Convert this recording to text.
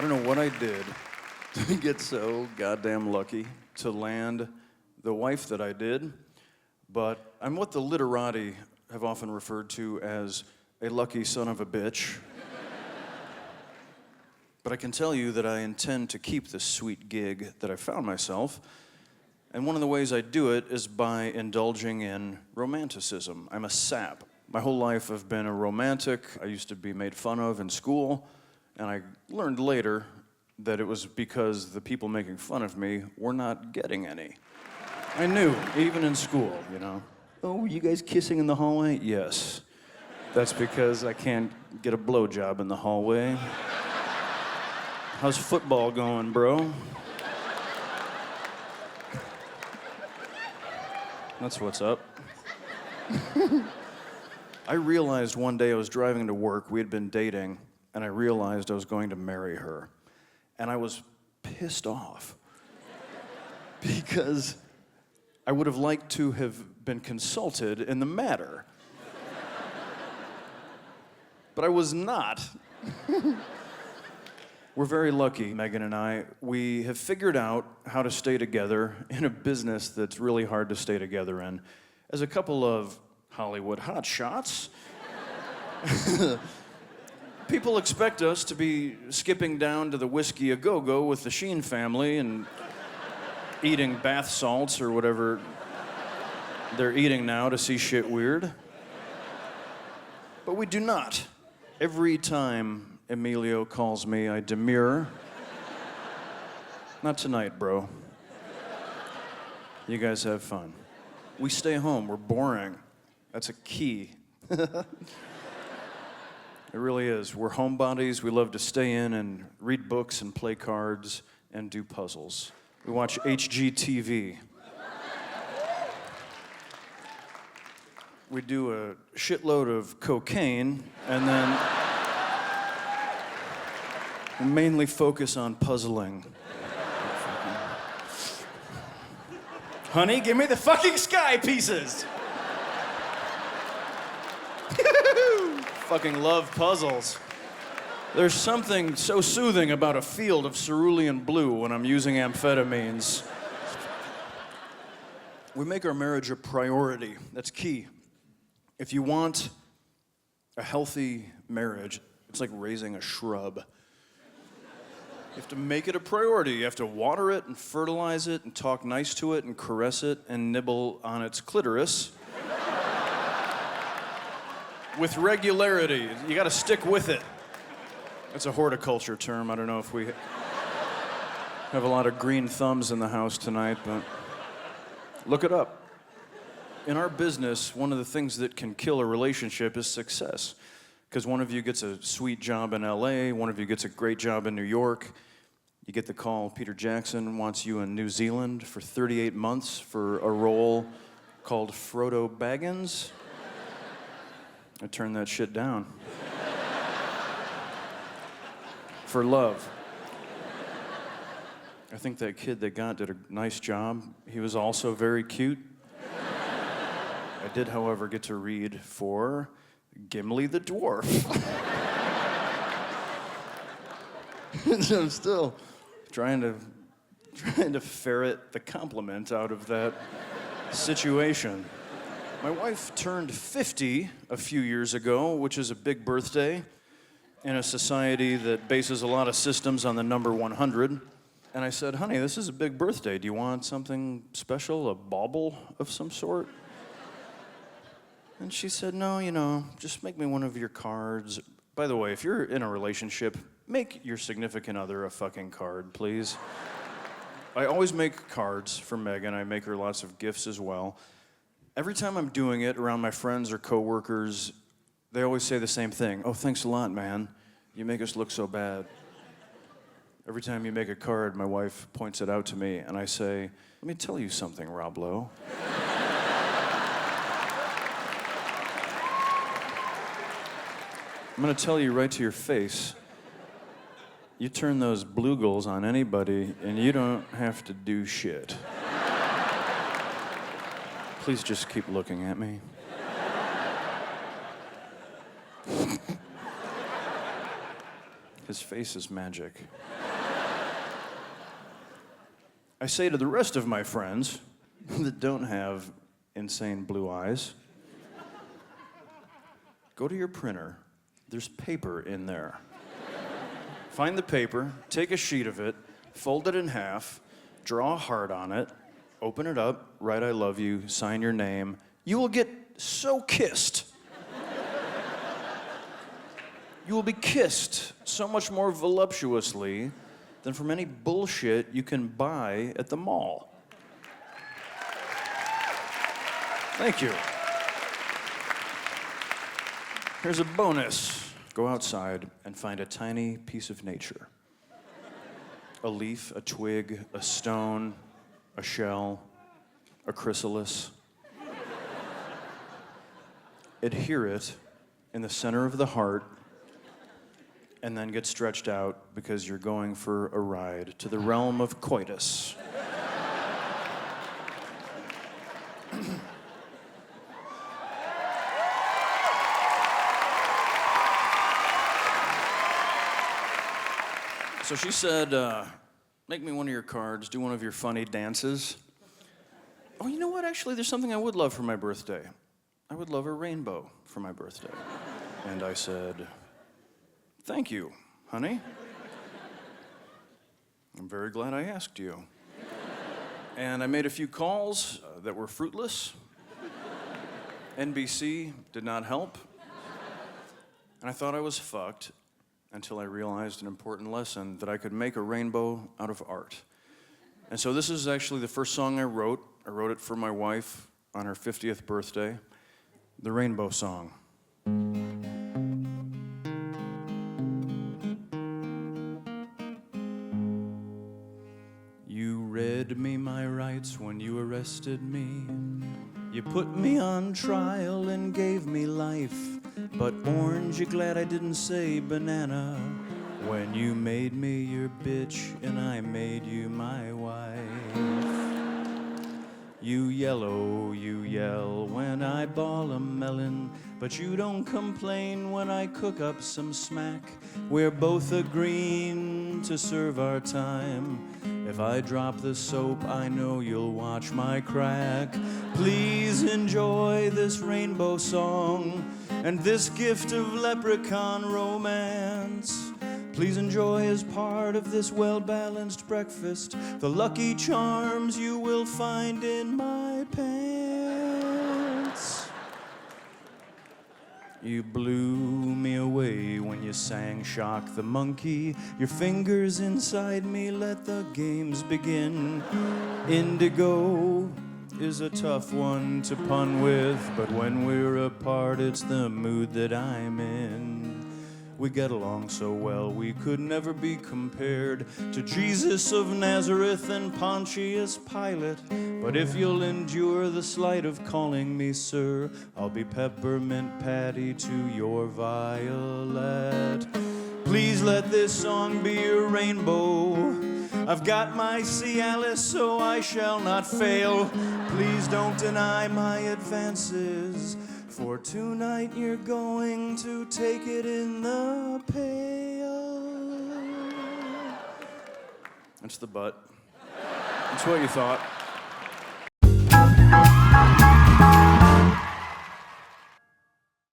I don't know what I did to get so goddamn lucky to land the wife that I did, but I'm what the literati have often referred to as a lucky son of a bitch. But I can tell you that I intend to keep this sweet gig that I found myself, and one of the ways I do it is by indulging in romanticism. I'm a sap. My whole life I've been a romantic. I used to be made fun of in school, and I learned later that it was because the people making fun of me were not getting any. I knew, even in school, you know. Oh, were you guys kissing in the hallway? Yes. That's because I can't get a blowjob in the hallway. How's football going, bro? That's what's up. I realized one day I was driving to work, we had been dating, and I realized I was going to marry her. And I was pissed off because I would have liked to have been consulted in the matter. But I was not. We're very lucky, Megan and I. We have figured out how to stay together in a business that's really hard to stay together in. As a couple of Hollywood hotshots, people expect us to be skipping down to the Whiskey A Go-Go with the Sheen family and eating bath salts or whatever they're eating now to see shit weird. But we do not. Every time Emilio calls me, I demur. Not tonight, bro. You guys have fun. We stay home. We're boring. That's a key. It really is. We're homebodies. We love to stay in and read books and play cards and do puzzles. We watch HGTV. We do a shitload of cocaine, and then we mainly focus on puzzling. Honey, give me the fucking sky pieces! Fucking love puzzles. There's something so soothing about a field of cerulean blue when I'm using amphetamines. We make our marriage a priority. That's key. If you want a healthy marriage, it's like raising a shrub. You have to make it a priority. You have to water it and fertilize it and talk nice to it and caress it and nibble on its clitoris. With regularity. You gotta stick with it. That's a horticulture term. I don't know if we have a lot of green thumbs in the house tonight, but look it up. In our business, one of the things that can kill a relationship is success. Because one of you gets a sweet job in LA, one of you gets a great job in New York. You get the call, Peter Jackson wants you in New Zealand for 38 months for a role called Frodo Baggins. I turned that shit down. For love. I think that kid that got did a nice job. He was also very cute. I did, however, get to read for Gimli the Dwarf. I'm still trying to ferret the compliment out of that situation. My wife turned 50 a few years ago, which is a big birthday in a society that bases a lot of systems on the number 100. And I said, honey, this is a big birthday. Do you want something special, a bauble of some sort? And she said, no, just make me one of your cards. By the way, if you're in a relationship, make your significant other a fucking card, please. I always make cards for Megan. I make her lots of gifts as well. Every time I'm doing it around my friends or coworkers, they always say the same thing. Oh, thanks a lot, man. You make us look so bad. Every time you make a card, my wife points it out to me, and I say, let me tell you something, Rob Lowe. I'm gonna tell you right to your face, you turn those bluegills on anybody, and you don't have to do shit. Please just keep looking at me. His face is magic. I say to the rest of my friends that don't have insane blue eyes, go to your printer. There's paper in there. Find the paper, take a sheet of it, fold it in half, draw a heart on it, open it up, write I love you, sign your name. You will get so kissed. You will be kissed so much more voluptuously than from any bullshit you can buy at the mall. Thank you. Here's a bonus. Go outside and find a tiny piece of nature. A leaf, a twig, a stone, a shell, a chrysalis. Adhere it in the center of the heart, and then get stretched out because you're going for a ride to the realm of coitus. So she said, make me one of your cards, do one of your funny dances. Oh, you know what? Actually, there's something I would love for my birthday. I would love a rainbow for my birthday. And I said, thank you, honey. I'm very glad I asked you. And I made a few calls that were fruitless. NBC did not help. And I thought I was fucked until I realized an important lesson, that I could make a rainbow out of art. And so this is actually the first song I wrote. I wrote it for my wife on her 50th birthday, the Rainbow Song. You read me my rights when you arrested me. You put me on trial and gave me life. But orange, you glad I didn't say banana when you made me your bitch and I made you my wife. You yellow, you yell when I ball a melon, but you don't complain when I cook up some smack. We're both agreeing to serve our time. If I drop the soap, I know you'll watch my crack. Please enjoy this rainbow song and this gift of leprechaun romance. Please enjoy as part of this well-balanced breakfast the lucky charms you will find in my pants. You blew me away when you sang Shock the Monkey. Your fingers inside me let the games begin. Indigo is a tough one to pun with, but when we're apart, it's the mood that I'm in. We get along so well, we could never be compared to Jesus of Nazareth and Pontius Pilate. But if you'll endure the slight of calling me sir, I'll be Peppermint Patty to your Violet. Please let this song be your rainbow. I've got my Cialis, so I shall not fail. Please don't deny my advances, for tonight you're going to take it in the pail. That's the butt. That's what you thought.